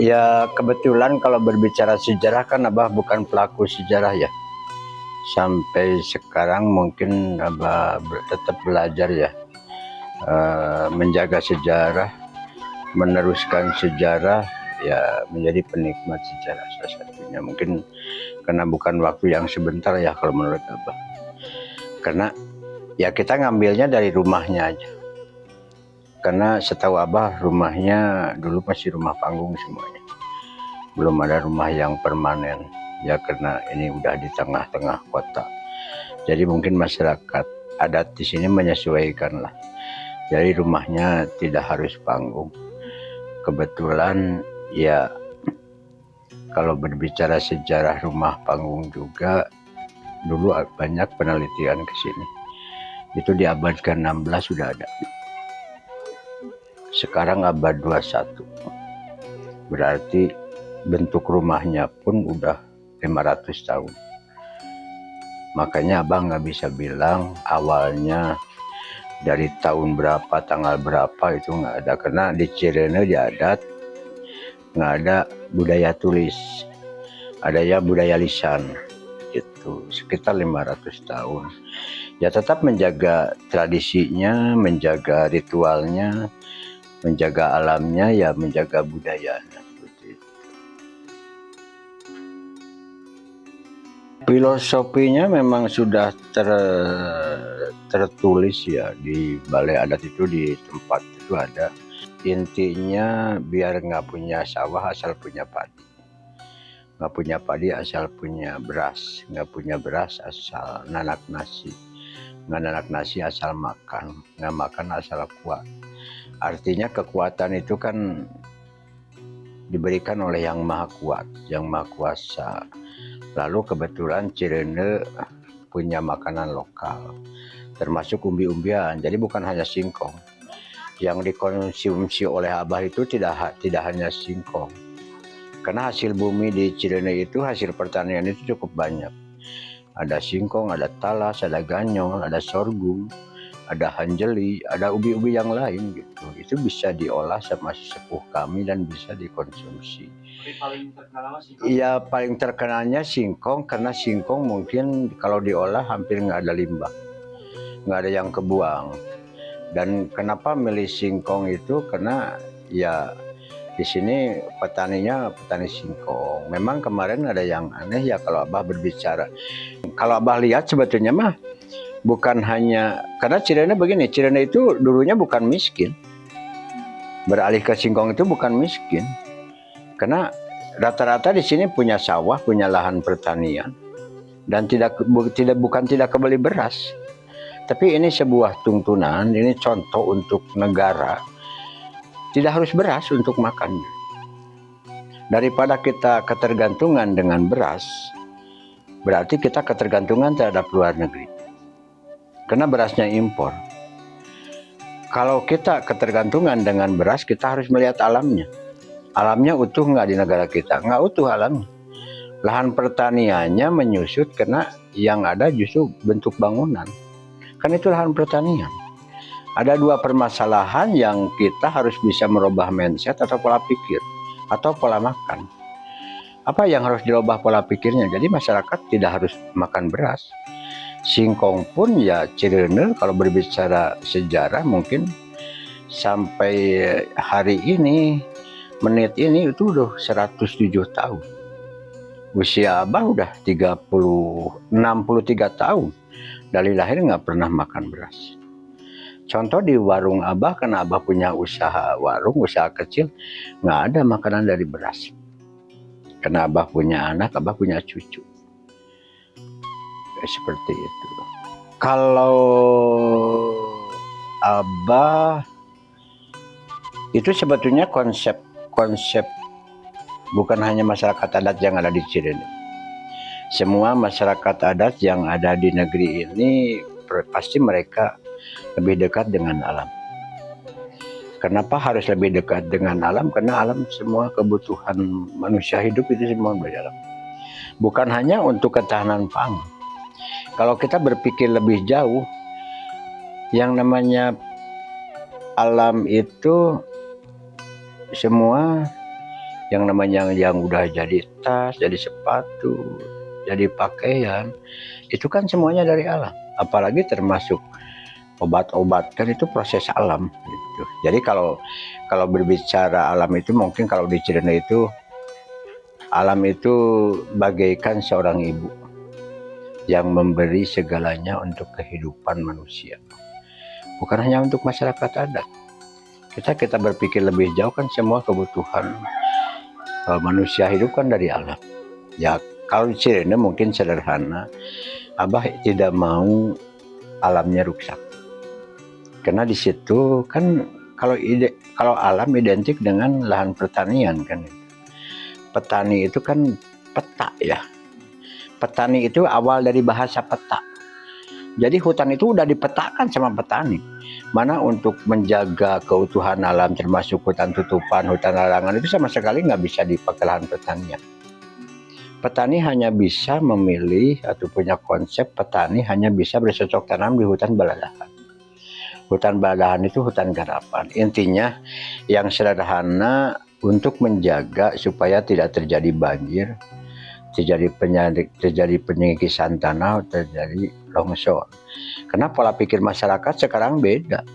Ya kebetulan kalau berbicara sejarah kan Abah bukan pelaku sejarah ya. Sampai sekarang mungkin Abah tetap belajar ya, menjaga sejarah, meneruskan sejarah, ya menjadi penikmat sejarah salah satunya. Mungkin karena bukan waktu yang sebentar ya kalau menurut Abah. Karena ya kita ngambilnya dari rumahnya aja. Karena setahu Abah rumahnya dulu masih rumah panggung semuanya. Belum ada rumah yang permanen ya, karena ini udah di tengah-tengah kota. Jadi mungkin masyarakat adat di sini menyesuaikan lah. Jadi rumahnya tidak harus panggung. Kebetulan ya kalau berbicara sejarah rumah panggung juga dulu banyak penelitian ke sini. Itu di abad ke-16 sudah ada. Sekarang abad 21. Berarti bentuk rumahnya pun udah 500 tahun. Makanya Abang nggak bisa bilang awalnya dari tahun berapa, tanggal berapa, itu nggak ada. Karena di Cirene di adat nggak ada budaya tulis, ada ya budaya lisan. Itu sekitar 500 tahun. Ya tetap menjaga tradisinya, menjaga ritualnya, menjaga alamnya, ya menjaga budayanya. Filosofinya memang sudah tertulis ya di balai adat itu, di tempat itu ada. Intinya biar nggak punya sawah asal punya padi, nggak punya padi asal punya beras, nggak punya beras asal nanak nasi, nggak nanak nasi asal makan, nggak makan asal kuat. Artinya kekuatan itu kan diberikan oleh yang maha kuat, yang maha kuasa. Lalu kebetulan Cirende punya makanan lokal, termasuk umbi-umbian. Jadi bukan hanya singkong. Yang dikonsumsi oleh Abah itu tidak hanya singkong. Karena hasil bumi di Cirende itu, hasil pertanian itu cukup banyak. Ada singkong, ada talas, ada ganyong, ada sorghum, ada hanjeli, ada ubi-ubi yang lain gitu. Itu bisa diolah sama sesepuh kami dan bisa dikonsumsi. Iya, paling terkenalnya singkong, karena singkong mungkin kalau diolah hampir nggak ada limbah, nggak ada yang kebuang. Dan kenapa milih singkong itu, karena ya di sini petaninya petani singkong. Memang kemarin ada yang aneh ya kalau Abah berbicara. Kalau Abah lihat sebetulnya mah bukan hanya, karena Cirende begini, Cirende itu dulunya bukan miskin. Beralih ke singkong itu bukan miskin. Karena rata-rata di sini punya sawah, punya lahan pertanian, dan bukan tidak kebeli beras. Tapi ini sebuah tuntunan, ini contoh untuk negara. Tidak harus beras untuk makan. Daripada kita ketergantungan dengan beras, berarti kita ketergantungan terhadap luar negeri. Karena berasnya impor. Kalau kita ketergantungan dengan beras, kita harus melihat alamnya. Alamnya utuh nggak di negara kita? Nggak utuh alamnya. Lahan pertaniannya menyusut karena yang ada justru bentuk bangunan. Kan itu lahan pertanian. Ada dua permasalahan yang kita harus bisa merubah mindset atau pola pikir atau pola makan. Apa yang harus dirubah pola pikirnya? Jadi masyarakat tidak harus makan beras. Singkong pun ya Cirende kalau berbicara sejarah mungkin sampai hari ini, menit ini itu udah 107 tahun. Usia Abah udah 63 tahun. Dari lahir nggak pernah makan beras. Contoh di warung Abah, karena Abah punya usaha warung, usaha kecil, nggak ada makanan dari beras. Karena Abah punya anak, Abah punya cucu. Seperti itu. Kalau Abah itu sebetulnya konsep bukan hanya masyarakat adat yang ada di Cirende. Semua masyarakat adat yang ada di negeri ini pasti mereka lebih dekat dengan alam. Kenapa harus lebih dekat dengan alam? Karena alam semua kebutuhan manusia hidup itu semua dari alam. Bukan hanya untuk ketahanan pangan. Kalau kita berpikir lebih jauh, yang namanya alam itu semua Yang namanya yang udah jadi tas, jadi sepatu, jadi pakaian, itu kan semuanya dari alam. Apalagi termasuk obat-obat, kan itu proses alam gitu. Jadi kalau berbicara alam itu, mungkin kalau di Cirende itu, alam itu bagaikan seorang ibu yang memberi segalanya untuk kehidupan manusia. Bukan hanya untuk masyarakat adat. Kita berpikir lebih jauh, kan semua kebutuhan manusia hidup kan dari alam. Ya kalau di Cirende mungkin sederhana, Abah tidak mau alamnya rusak. Karena di situ kan kalau alam identik dengan lahan pertanian kan. Petani itu kan peta ya. Petani itu awal dari bahasa peta. Jadi hutan itu udah dipetakan sama petani. Mana untuk menjaga keutuhan alam, termasuk hutan tutupan, hutan larangan, itu sama sekali nggak bisa dipakai lahan pertanian. Petani hanya bisa memilih atau punya konsep petani hanya bisa bercocok tanam di hutan baladahan. Hutan baladahan itu hutan garapan. Intinya yang sederhana untuk menjaga supaya tidak terjadi banjir, terjadi penyikisan tanah, terjadi longsor. Karena pola pikir masyarakat sekarang beda.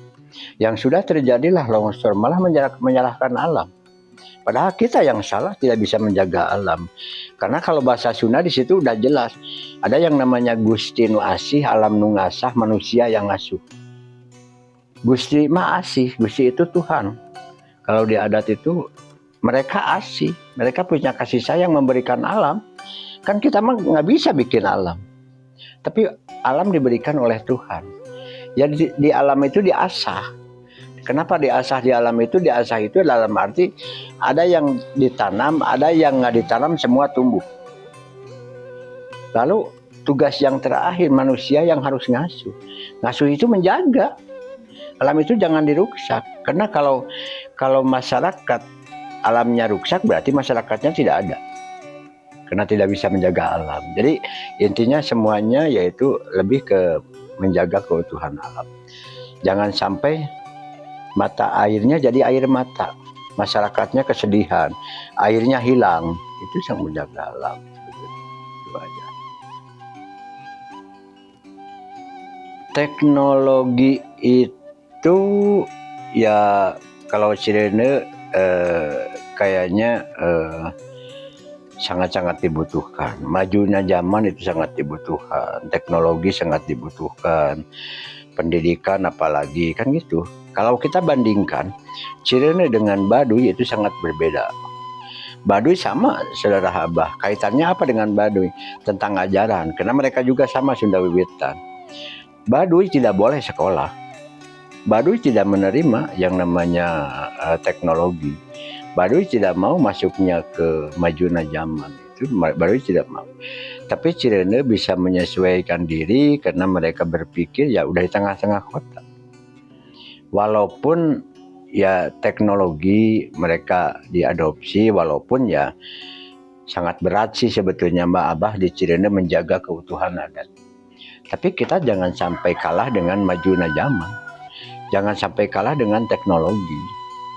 Yang sudah terjadilah longsor, malah menyalahkan alam. Padahal kita yang salah, tidak bisa menjaga alam. Karena kalau bahasa Sunda di situ udah jelas. Ada yang namanya Gusti nu asih, alam nu ngasah, manusia yang ngasuh. Gusti mah asih, Gusti itu Tuhan. Kalau di adat itu mereka asih, mereka punya kasih sayang memberikan alam. Kan kita mah nggak bisa bikin alam, tapi alam diberikan oleh Tuhan. Ya di alam itu diasah. Kenapa diasah di alam itu? Diasah itu dalam arti ada yang ditanam, ada yang nggak ditanam, semua tumbuh. Lalu tugas yang terakhir manusia yang harus ngasuh. Ngasuh itu menjaga. Alam itu jangan dirusak. Karena kalau masyarakat alamnya rusak, berarti masyarakatnya tidak ada. Karena tidak bisa menjaga alam. Jadi intinya semuanya yaitu lebih ke menjaga keutuhan alam. Jangan sampai mata airnya jadi air mata. Masyarakatnya kesedihan. Airnya hilang. Itu yang menjaga alam. Itu aja. Teknologi itu ya kalau Cirende kayaknya sangat-sangat dibutuhkan. Majunya zaman itu sangat dibutuhkan. Teknologi sangat dibutuhkan. Pendidikan apalagi kan gitu. Kalau kita bandingkan Cirende dengan Baduy itu sangat berbeda. Baduy sama saudara Abah. Kaitannya apa dengan Baduy? Tentang ajaran. Karena mereka juga sama Sunda Wiwitan. Baduy tidak boleh sekolah. Baduy tidak menerima yang namanya teknologi. Baduy tidak mau masuknya ke majunya zaman. Itu Baduy tidak mau. Tapi Cirende bisa menyesuaikan diri karena mereka berpikir ya udah di tengah-tengah kota. Walaupun ya teknologi mereka diadopsi, walaupun ya sangat berat sih sebetulnya Mbak Abah di Cirende menjaga keutuhan adat. Tapi kita jangan sampai kalah dengan majunya zaman. Jangan sampai kalah dengan teknologi.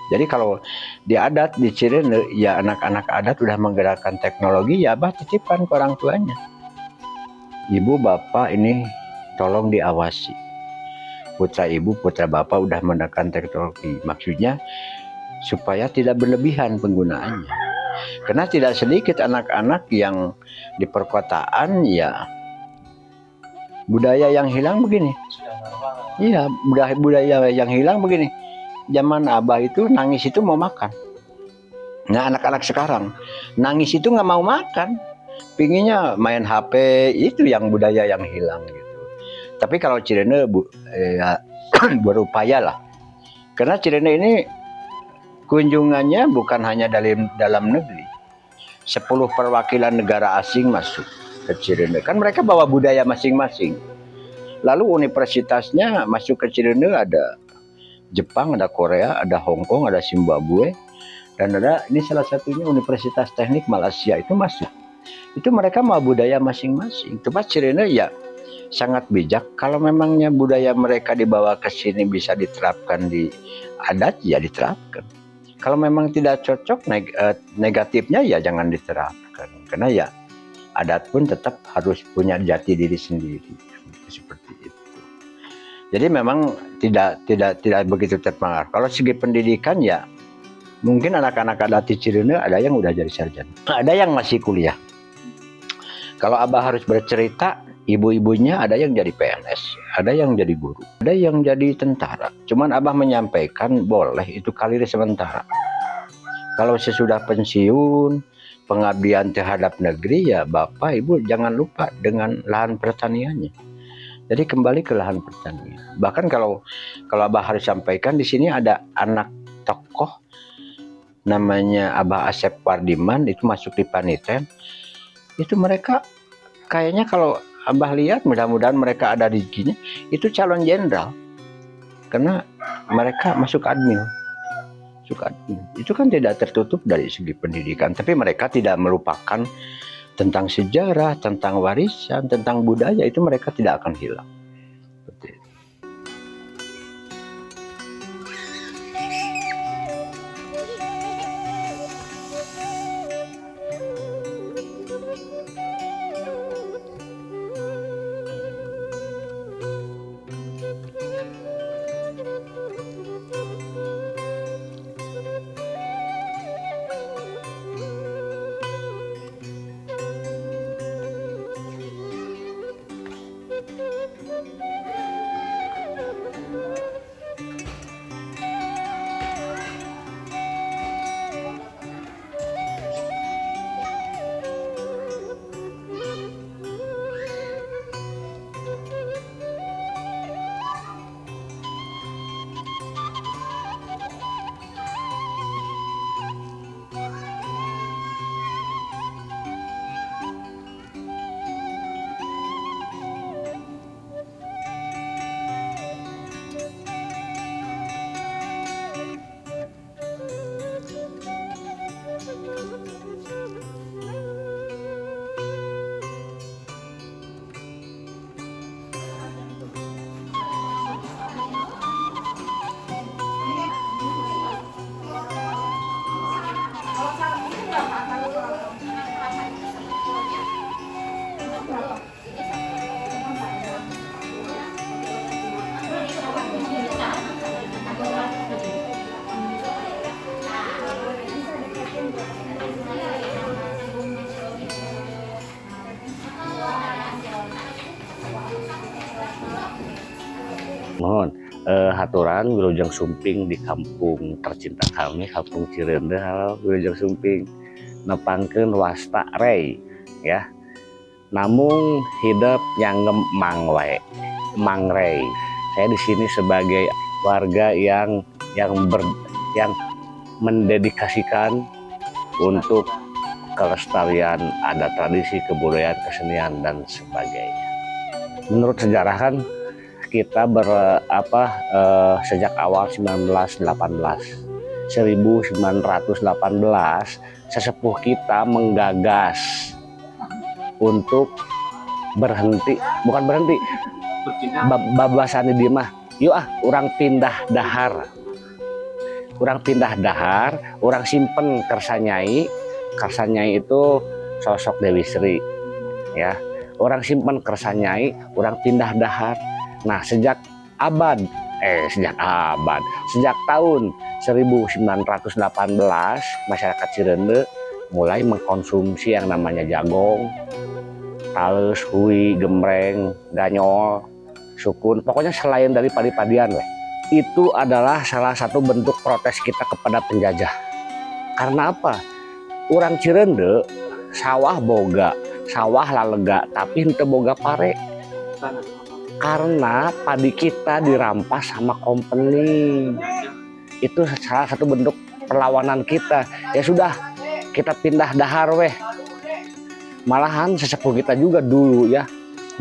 Jadi kalau di adat di Cirende ya anak-anak adat udah menggerakkan teknologi, ya Abah titipkan ke orang tuanya. Ibu bapak ini tolong diawasi. Putra ibu putra bapak udah menekan teknologi. Maksudnya supaya tidak berlebihan penggunaannya. Karena tidak sedikit anak-anak yang di perkotaan ya budaya yang hilang begini. Iya, budaya yang hilang begini. Zaman Abah itu nangis itu mau makan. Nah anak-anak sekarang nangis itu nggak mau makan, pinginnya main HP, itu yang budaya yang hilang gitu. Tapi kalau Cirende ya, berupaya lah, karena Cirende ini kunjungannya bukan hanya dalam negeri, 10 perwakilan negara asing masuk ke Cirende. Kan mereka bawa budaya masing-masing. Lalu universitasnya masuk ke Cirende ada Jepang, ada Korea, ada Hong Kong, ada Zimbabwe, dan ada ini salah satunya Universitas Teknik Malaysia itu masuk. Itu mereka mau budaya masing-masing. Cuma Cirende ya sangat bijak. Kalau memangnya budaya mereka dibawa ke sini bisa diterapkan di adat, ya diterapkan. Kalau memang tidak cocok, negatifnya ya jangan diterapkan, karena ya adat pun tetap harus punya jati diri sendiri, seperti itu. Jadi memang tidak begitu terpengaruh. Kalau segi pendidikan ya mungkin anak-anak adat di Cirende ada yang udah jadi sarjana, ada yang masih kuliah. Kalau Abah harus bercerita, ibu-ibunya ada yang jadi PNS, ada yang jadi guru, ada yang jadi tentara. Cuman Abah menyampaikan boleh itu karir sementara. Kalau sesudah pensiun, pengabdian terhadap negeri, ya Bapak Ibu jangan lupa dengan lahan pertaniannya. Jadi kembali ke lahan pertanian. Bahkan kalau Abah harus sampaikan, di sini ada anak tokoh namanya Abah Asep Wardiman, itu masuk di Paniten. Itu mereka kayaknya kalau Abah lihat, mudah-mudahan mereka ada rezekinya, itu calon jenderal. Karena mereka masuk admil. Itu kan tidak tertutup dari segi pendidikan, tapi mereka tidak melupakan tentang sejarah, tentang warisan, tentang budaya, itu mereka tidak akan hilang. Mohon haturan Wilujeng Sumping di kampung tercinta kami, kampung Cirende. Halo Wilujeng Sumping, nepangkeun wasta rei ya. Namun hidup yang mangwe, mangrei. Saya di sini sebagai warga yang mendedikasikan untuk kelestarian adat, tradisi, kebudayaan, kesenian dan sebagainya. Menurut sejarah kan kita sejak awal 1918 sesepuh kita menggagas untuk bukan berhenti babasan di mah yuk orang pindah dahar, orang simpen Kersanyai itu sosok Dewi Sri ya, orang simpen Kersanyai, orang pindah dahar. Nah, sejak tahun 1918 masyarakat Cirende mulai mengkonsumsi yang namanya jagong, talus, hui, gembreng, ganyol, sukun, pokoknya selain dari padi-padian itu adalah salah satu bentuk protes kita kepada penjajah. Karena apa? Orang Cirende sawah boga, sawah lalega, tapi henteu boga pare. Karena padi kita dirampas sama company. Itu salah satu bentuk perlawanan kita. Ya sudah, kita pindah dahar Malahan sesepuh kita juga dulu ya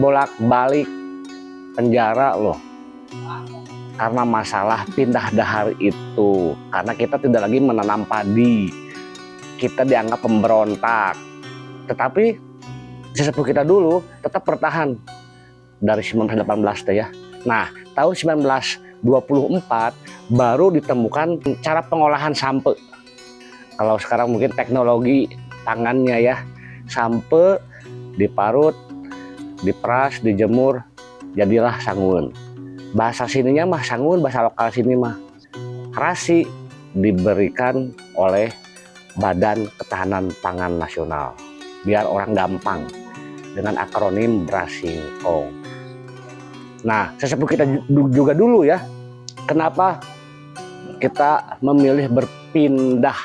bolak-balik penjara loh. Karena masalah pindah dahar itu. Karena kita tidak lagi menanam padi. Kita dianggap pemberontak. Tetapi sesepuh kita dulu tetap bertahan dari 1918 ya. Nah, tahun 1924 baru ditemukan cara pengolahan sampe. Kalau sekarang mungkin teknologi tangannya ya, sampe diparut, diperas, dijemur, jadilah sangun. Bahasa sininya mah sangun, bahasa lokal sini mah rasi, diberikan oleh Badan Ketahanan Pangan Nasional. Biar orang gampang, dengan akronim Brasingkong. Nah, sesepuh kita juga dulu ya, kenapa kita memilih berpindah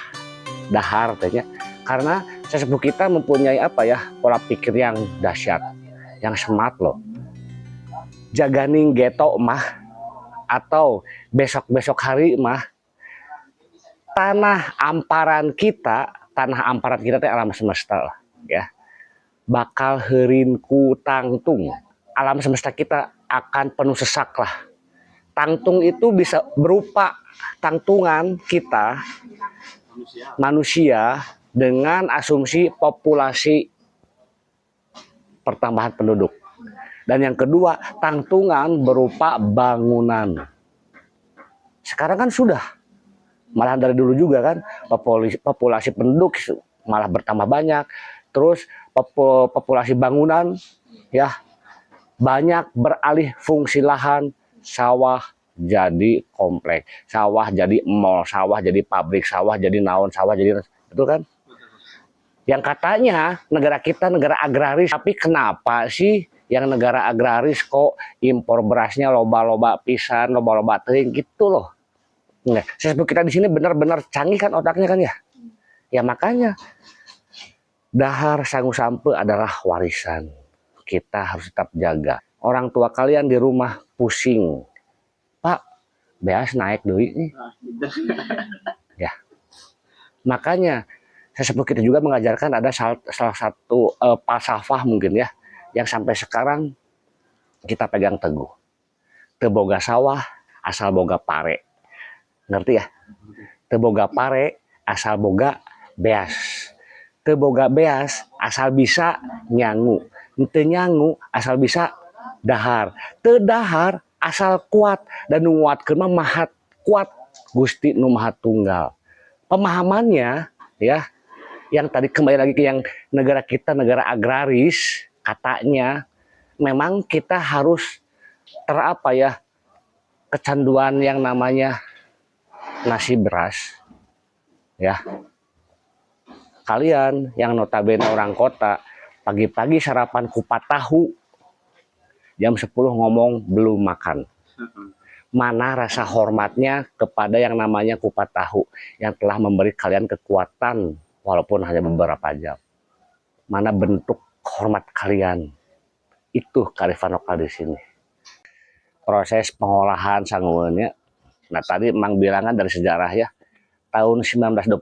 dahar tanya, karena sesepuh kita mempunyai apa ya, pola pikir yang dahsyat, yang smart loh. Jaganing geto mah atau besok-besok hari mah tanah amparan kita teh alam semesta lah ya, bakal heureun tangtung. Alam semesta kita akan penuh sesak lah. Tangtung itu bisa berupa tangtungan kita manusia dengan asumsi populasi pertambahan penduduk. Dan yang kedua, tangtungan berupa bangunan. Sekarang kan sudah, malah dari dulu juga kan, populasi penduduk malah bertambah banyak. Terus populasi bangunan ya banyak, beralih fungsi lahan, sawah jadi komplek, sawah jadi mall, sawah jadi pabrik, sawah jadi naon, sawah jadi, betul kan? Yang katanya negara kita negara agraris, tapi kenapa sih yang negara agraris kok impor berasnya loba-loba pisan, loba-loba teuing gitu loh. Nah, sesepuh kita di sini benar-benar canggih kan otaknya kan ya. Ya makanya dahar sangu sampe adalah warisan. Kita harus tetap jaga. Orang tua kalian di rumah pusing, Pak, beas naik duit nih. Ya. Makanya sesepuh kita juga mengajarkan ada salah satu falsafah mungkin ya, yang sampai sekarang kita pegang teguh. Teu boga sawah asal boga pare. Ngerti ya? Teu boga pare asal boga beas. Teu boga beas asal bisa nyangu. Teu nyangu asal bisa dahar. Teu dahar asal kuat, dan nguatkeun mah maha kuat Gusti Nu Maha Tunggal. Pemahamannya ya, yang tadi kembali lagi ke yang negara kita negara agraris, katanya memang kita harus terapa ya, kecanduan yang namanya nasi beras ya. Kalian yang notabene orang kota, pagi-pagi sarapan kupat tahu, jam 10 ngomong belum makan. Mana rasa hormatnya kepada yang namanya kupat tahu yang telah memberi kalian kekuatan walaupun hanya beberapa jam? Mana bentuk hormat kalian? Itu kearifan lokal di sini. Proses pengolahan sanguannya. Nah tadi Mang bilangan dari sejarah ya, tahun 1924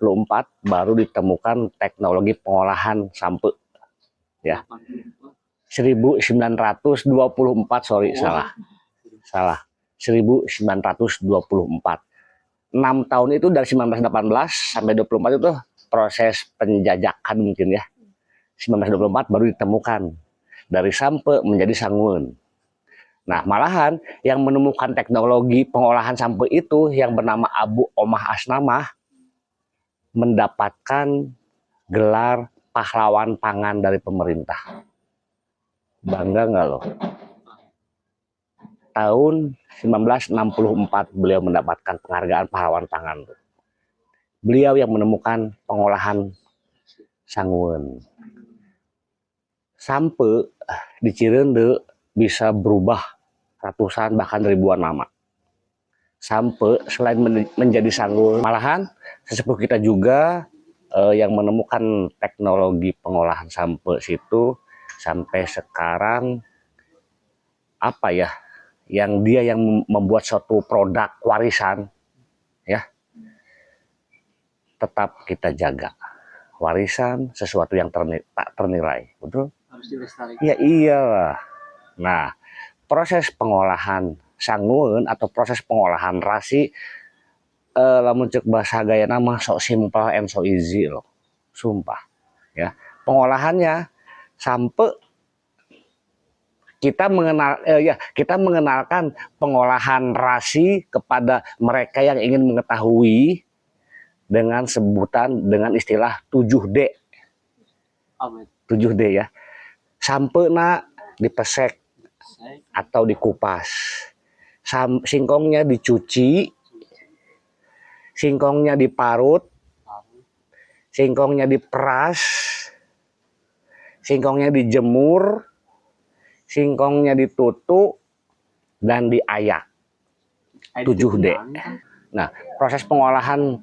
baru ditemukan teknologi pengolahan sampe ya. 1924, sorry, salah 1924. 6 tahun itu dari 1918 sampai 24 itu proses penjajakan mungkin ya. 1924 baru ditemukan dari sampe menjadi sangun. Nah malahan yang menemukan teknologi pengolahan sampe itu yang bernama Abu Omah Asnamah mendapatkan gelar pahlawan pangan dari pemerintah. Bangga nggak loh? Tahun 1964 beliau mendapatkan penghargaan pahlawan pangan. Beliau yang menemukan pengolahan sangun. Sampai di Cirende bisa berubah ratusan bahkan ribuan nama. Sampai selain menjadi sangun, malahan sesepuh kita juga yang menemukan teknologi pengolahan sampai situ sampai sekarang apa ya, yang dia yang membuat suatu produk warisan ya, tetap kita jaga. Warisan sesuatu yang tak ternilai, betul? Harus dilestarikan. Ya iyalah. Nah, proses pengolahan sangun atau proses pengolahan rasi lamun ceuk bahasa gaya nama sok simple and so easy loh. Sumpah. Ya. Pengolahannya sampai kita mengenalkan pengolahan rasi kepada mereka yang ingin mengetahui dengan istilah 7D. 7D ya. Sampena dipesek atau dikupas. Singkongnya dicuci, singkongnya diparut, singkongnya diperas, singkongnya dijemur, singkongnya ditutuk, dan diayak. 7D. Nah, proses pengolahan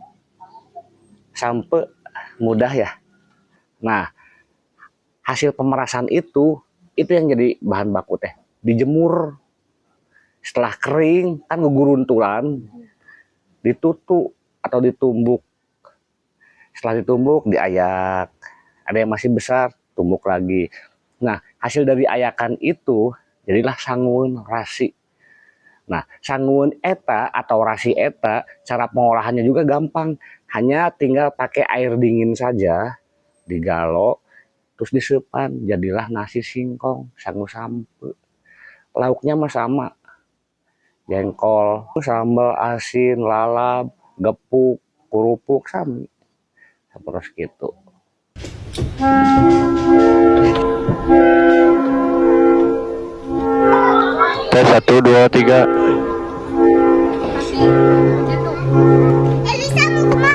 sampai mudah ya. Nah, hasil pemerasan itu yang jadi bahan baku teh. Dijemur, setelah kering kan guguruntulan, ditutuk atau ditumbuk. Setelah ditumbuk diayak. Ada yang masih besar, tumbuk lagi. Nah, hasil dari ayakan itu jadilah sangun rasi. Nah, sangun eta atau rasi eta, cara pengolahannya juga gampang. Hanya tinggal pakai air dingin saja, digalo, terus disepan. Jadilah nasi singkong, sangu sampe. Lauknya mah sama. Jengkol, sambal asin, lalap, gepuk, kerupuk, sami. Seperti itu. Tes 1, 2, 3. Elisa mau kemana?